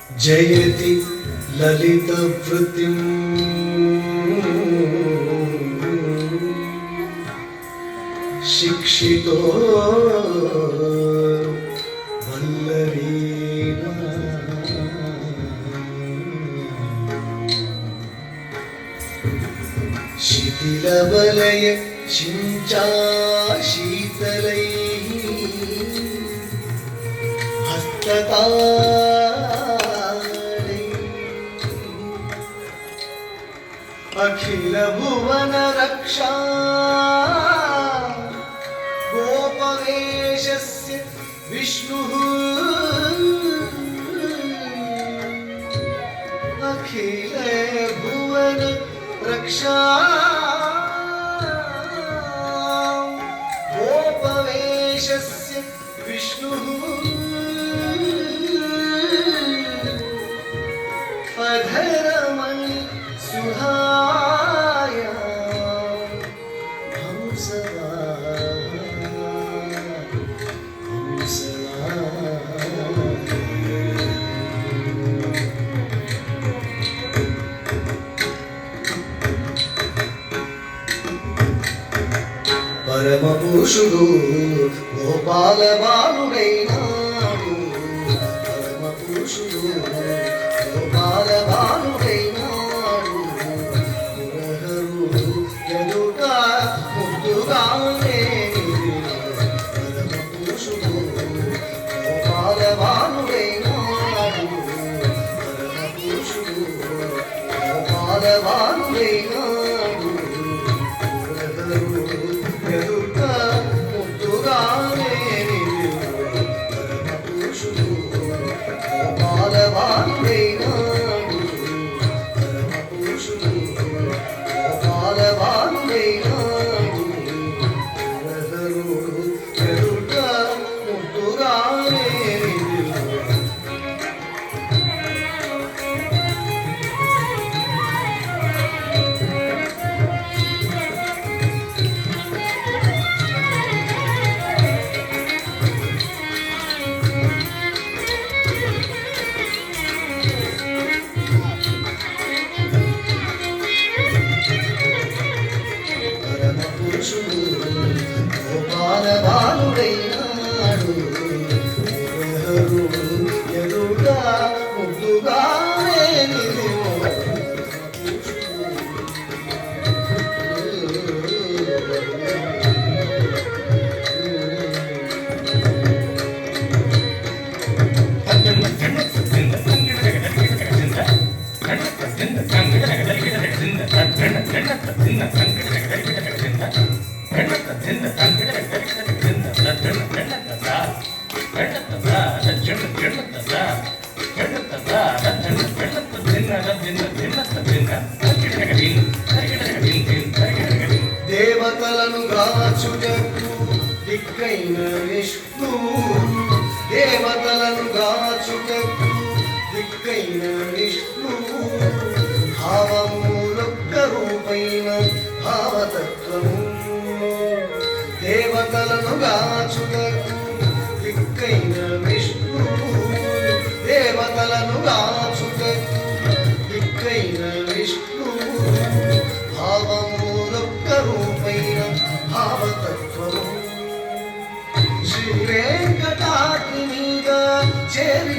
जयति ललितवृत्तिं शिक्षितो वल्लरीणा शिथिलवलय शिञ्चा शीतलैः अखिल भुवन रक्षा गोपवेशस्य विष्णुः अखिल भुवन रक्षा गोपवेशस्य विष्णुः अधरमणि सुहाय परम पुरुषुडु गोपाल बालुडैनाडु परम पुरुषुडु गोपाल बालुडैनाडु मुरहरु ఎదుట ముద్దుగానే परम पुरुषुडु गोपाल बालुడైనాడు परम पुरुषुडु गोपाल बालुడైనాడు ఎదుట ముద్దుగానే परम पुरुषुడు गोपाल बालुడైనాడు परम पुरुषुడు गोपाल बालुడైనాడు ఎదుట ముద్దుగానే గోపాల బాలుడైనాడు ఎదుట ముద్దుగానే దేవతలను గాచుటకు దిక్కైన విష్ణు దేవతలను గాచుటకు దిక్కైన విష్ణు భావమూలొక్క రూపైన భావతత్వము దేవతలను గాచుటకు దిక్కైన విష్ణు దేవతలను గాచుటకు దిక్కైన విష్ణు భావమూలొక్క రూపైన భావతత్వము శ్రీ వెంకటాద్రి మీద చేరి